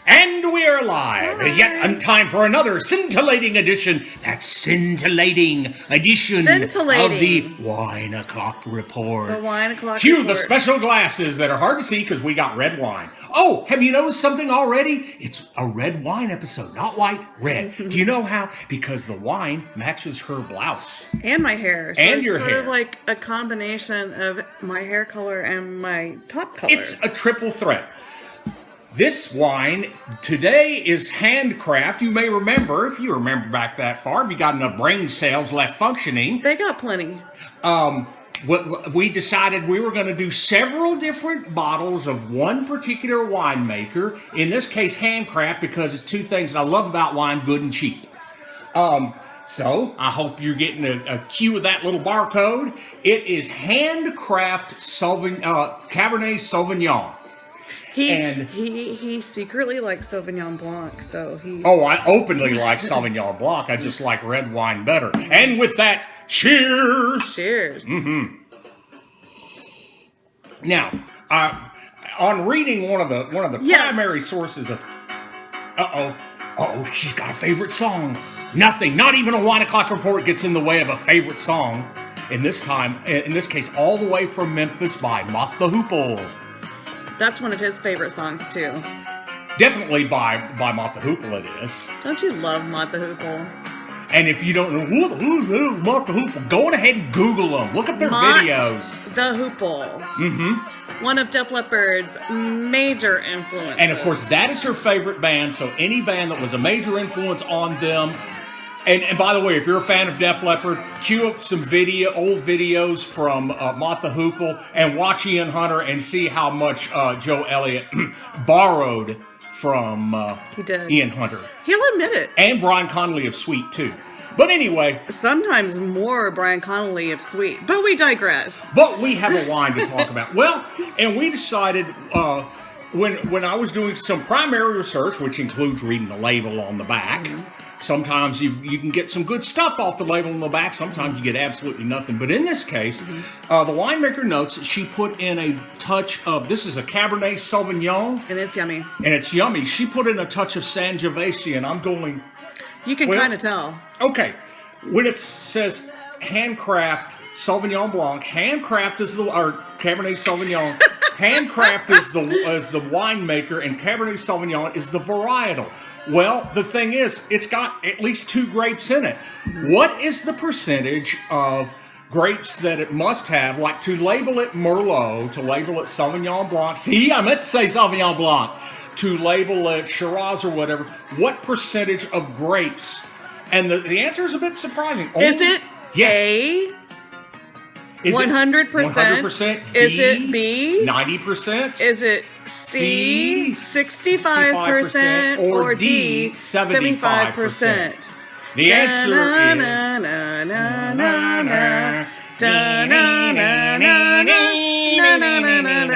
And we're live, yet in time for another scintillating edition. That scintillating edition of the Wine O'Clock Report. The Wine O'Clock Cue Report. the special glasses that are hard to see because we got red wine. Oh, have you noticed something already? It's a red wine episode, not white, red. Do you know how? Because the wine matches her blouse. And my hair. So And it's your sort hair. of like a combination of my hair color and my top color. It's a triple threat. This wine today is handcraft. You may remember, if you remember back that far, if you got enough brain cells left functioning, They got plenty. we decided we were going to do several different bottles of one particular winemaker. In this case, handcraft, because it's two things that I love about wine: good and cheap. So I hope you're getting a cue of that little barcode. It is handcraft Cabernet Sauvignon. He secretly likes Sauvignon Blanc, so he's... Oh, I openly like Sauvignon Blanc. I just like red wine better. And with that, cheers! Cheers. Mm-hmm. Now, on reading one of the primary sources of... Uh-oh, she's got a favorite song. Nothing, not even a Wine O'Clock Report gets in the way of a favorite song. In this case, all the way from Memphis by Mott the Hoople. That's one of his favorite songs, too. Definitely by Mott the Hoople it is. Don't you love Mott the Hoople? And if you don't know who Mott the Hoople, go on ahead and Google them. Look up their videos. The Hoople. Mm-hmm. One of Def Leppard's major influences. And of course, that is her favorite band. So any band that was a major influence on them. And by the way, if you're a fan of Def Leppard, cue up some old videos from Mott the Hoople and watch Ian Hunter and see how much Joe Elliott borrowed from he did. Ian Hunter. He'll admit it. And Brian Connolly of Sweet, too. But anyway. Sometimes more Brian Connolly of Sweet. But we digress. But we have a wine to talk about. Well, and we decided... When I was doing some primary research, which includes reading the label on the back, sometimes you can get some good stuff off the label on the back. Sometimes you get absolutely nothing. But in this case, the winemaker notes that she put in a touch of, this is a Cabernet Sauvignon. And it's yummy. And it's yummy. She put in a touch of Sangiovese, and I'm going... You can kind of tell. Okay. When it says handcraft Sauvignon Blanc, handcraft is or Cabernet Sauvignon... Handcraft is the winemaker, and Cabernet Sauvignon is the varietal. Well, the thing is, it's got at least 2 grapes in it. What is the percentage of grapes that it must have? Like, to label it Merlot, to label it Sauvignon Blanc. See, I meant to say Sauvignon Blanc. To label it Shiraz or whatever. What percentage of grapes? And the answer is a bit surprising. Is it yes. A? 100%? 100%? B? Is it B? 90%? Is it C? 65%? Or D? 75%? The answer is...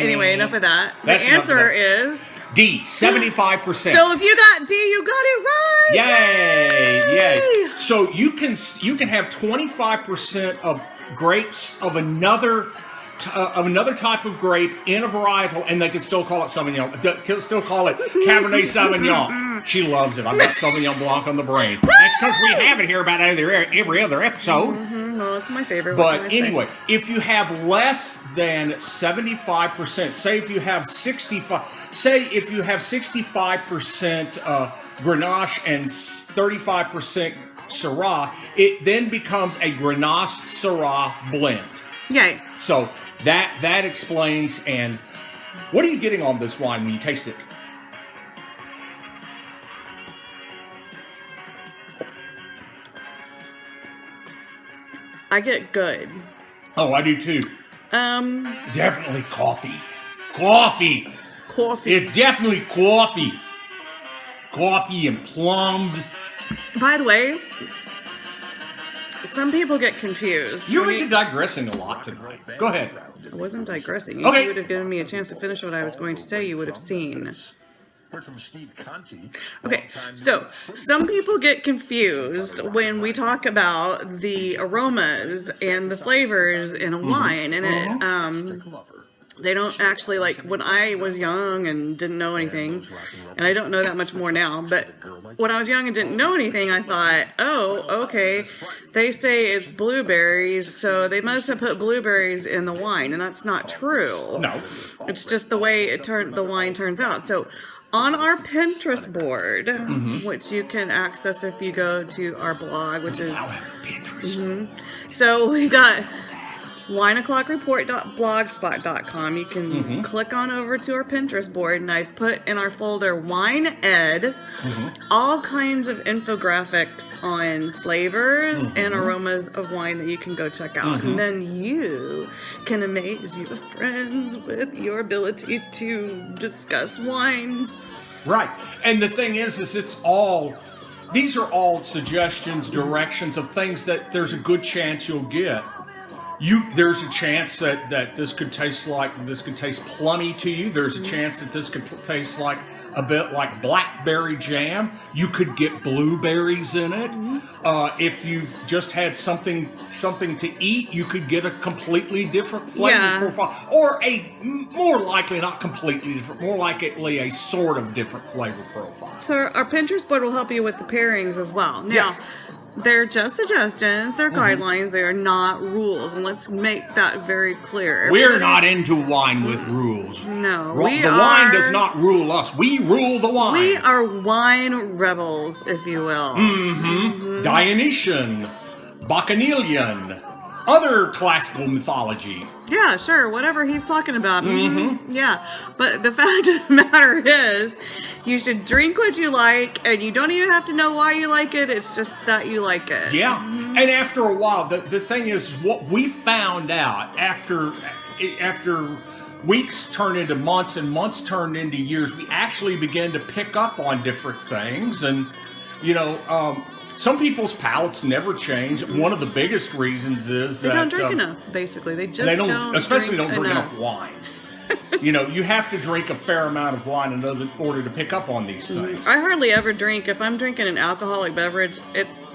Anyway, enough of that. The answer is... D, 75%. So if you got D, you got it right! Yay! So you can have 25% of grapes of another type of grape in a varietal, and they can still call it Sauvignon. Still call it Cabernet Sauvignon. She loves it. I've got Sauvignon Blanc on the brain. That's because we have it here about every other episode. Well, it's my favorite. But anyway, if you have less than 75%, say if you have 65% Grenache and 35% Syrah, it then becomes a Grenache Syrah blend. Yay. So that explains. And what are you getting on this wine when you taste it? I get good. Oh, I do too. Definitely coffee. Coffee. It's definitely coffee. Coffee and plums. By the way, some people get confused. You're really digressing a lot tonight. Go ahead. I wasn't digressing. If Okay. you would have given me a chance to finish what I was going to say, you would have seen. Heard from Steve Conti. Okay, so some people get confused when we talk about the aromas and the flavors in a wine, and They don't actually, like, when I was young and didn't know anything, and I don't know that much more now, but when I was young and didn't know anything, I thought, oh, okay, they say it's blueberries, so they must have put blueberries in the wine, and that's not true. No. It's just the way the wine turns out. So on our Pinterest board, which you can access if you go to our blog, which is... Now I have a Pinterest. So we got wineoclockreport.blogspot.com. You can click on over to our Pinterest board, and I've put in our folder Wine Ed all kinds of infographics on flavors and aromas of wine that you can go check out. And then you can amaze your friends with your ability to discuss wines. Right. And the thing is these are all suggestions, directions of things that there's a good chance you'll get. There's a chance that this could taste plummy to you. There's a chance that this could taste like a bit like blackberry jam. You could get blueberries in it. If you've just had something to eat, you could get a completely different flavor profile, or a more likely not completely different, more likely a sort of different flavor profile. So our Pinterest board will help you with the pairings as well. Now, they're just suggestions, they're guidelines, they are not rules, and let's make that very clear. We're not into wine with rules. No, wine does not rule us. We rule the wine. We are wine rebels, if you will. Dionysian, Bacchanalian, other classical mythology. Yeah, sure, whatever he's talking about. Yeah, but the fact of the matter is, you should drink what you like, and you don't even have to know why you like it. It's just that you like it. Yeah, and after a while, the thing is, what we found out after weeks turned into months and months turned into years, we actually began to pick up on different things, and some people's palates never change. One of the biggest reasons is they that don't drink enough. Basically, they don't especially don't drink enough wine. You have to drink a fair amount of wine in order to pick up on these things. I hardly ever drink. If I'm drinking an alcoholic beverage, it's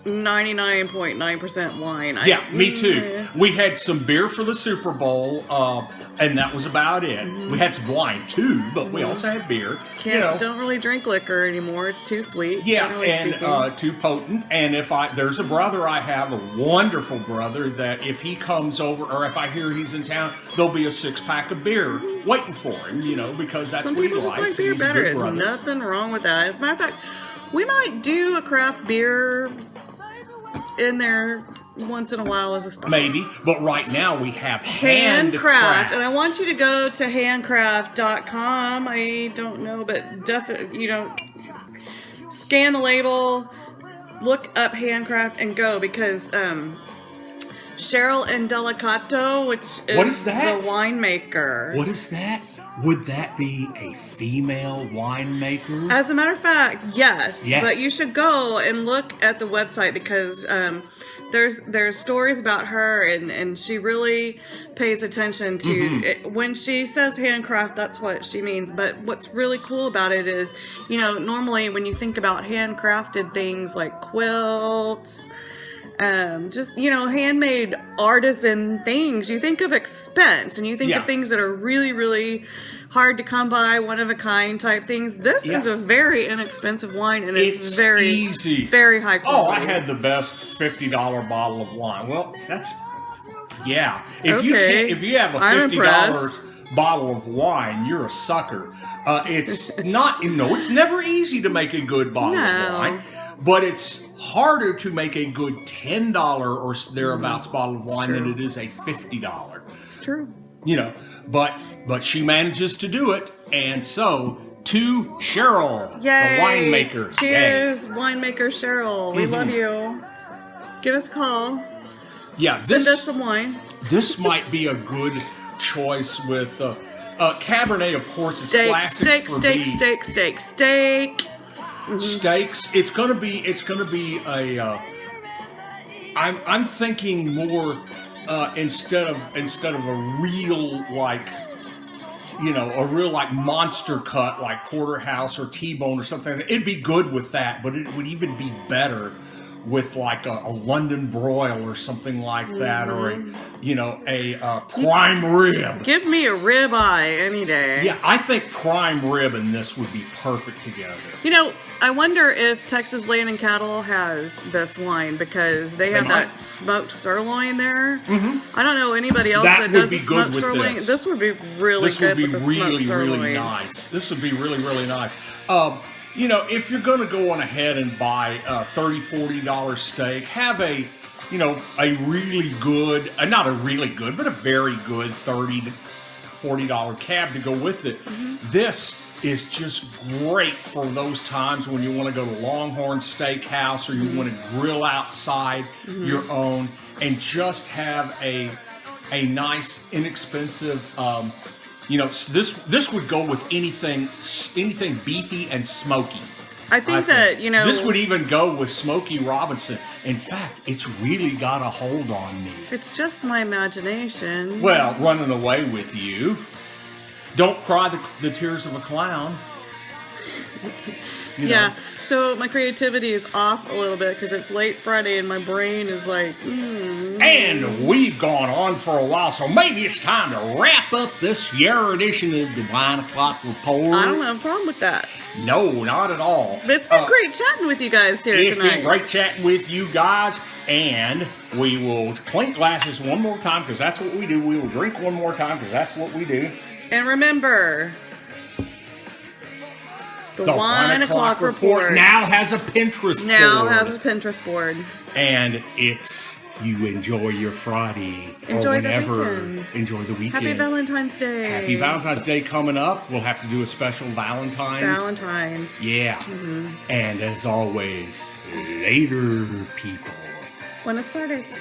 99.9% wine. Me too. We had some beer for the Super Bowl, and that was about it. We had some wine too, but we also had beer. Don't really drink liquor anymore. It's too sweet. Yeah, and too potent. And there's a brother I have, a wonderful brother, that if he comes over, or if I hear he's in town, there'll be a 6-pack of beer waiting for him. Because that's Some what he people likes. just like beer He's a better. good brother. There's nothing wrong with that. As a matter of fact, we might do a craft beer in there once in a while as a special. Maybe, but right now we have Handcraft, and I want you to go to handcraft.com. I don't know, but definitely, scan the label, look up Handcraft, and go, because Cheryl Indelicato, which is what is that? the winemaker. What is that? Would that be a female winemaker? As a matter of fact, yes. Yes. But you should go and look at the website, because there's stories about her, and she really pays attention to it. When she says handcraft, that's what she means. But what's really cool about it is, normally when you think about handcrafted things like quilts, handmade artisan things, you think of expense, and you think of things that are really, really hard to come by, one-of-a-kind type things. This is a very inexpensive wine, and it's very easy, very high quality. Oh, I had the best $50 bottle of wine. Well, that's if you have a $50 bottle of wine, you're a sucker. It's not, it's never easy to make a good bottle of wine. But it's harder to make a good $10 or thereabouts bottle of wine than it is a $50. It's true. But she manages to do it, and so to Cheryl, the winemaker. Cheers, winemaker Cheryl. We love you. Give us a call. Yeah, send us some wine. This might be a good choice with Cabernet. Of course, is classic for me. Steak. Steaks. It's gonna be a. I'm thinking more instead of a real monster cut like porterhouse or T-bone or something. It'd be good with that, but it would even be better with like a London broil or something like that, or a prime rib. Give me a ribeye any day. Yeah, I think prime rib and this would be perfect together. You know, I wonder if Texas Land and Cattle has this wine because they have might. that smoked sirloin there. Mm-hmm. I don't know anybody else That that would does be the good smoked with sirloin. this. This would be really This would good be with the smoked really, sirloin. really nice. This would be really, really nice. If you're going to go on ahead and buy a $30, $40 steak, have a really good, not a really good, but a very good $30 to $40 cab to go with it. Mm-hmm. This is just great for those times when you want to go to Longhorn Steakhouse or you want to grill outside your own and just have a nice, inexpensive. This would go with anything beefy and smoky. I think that, this would even go with Smokey Robinson. In fact, it's really got a hold on me. it's just my imagination. Well, running away with you. Don't cry the tears of a clown. Yeah, so my creativity is off a little bit because it's late Friday and my brain is like, And we've gone on for a while, so maybe it's time to wrap up this year edition of the Wine O'Clock Report. I don't have a problem with that. No, not at all. But it's been great chatting with you guys here It's tonight. been great chatting with you guys, and we will clink glasses one more time because that's what we do. We will drink one more time because that's what we do. And remember, the Wine O'Clock Report now has a Pinterest board. has a Pinterest board. And it's you enjoy your Friday Enjoy or the whenever. weekend. Enjoy the weekend. Happy Valentine's Day. Happy Valentine's Day coming up. We'll have to do a special Valentine's. Yeah. Mm-hmm. And as always, later, people. Buenas tardes.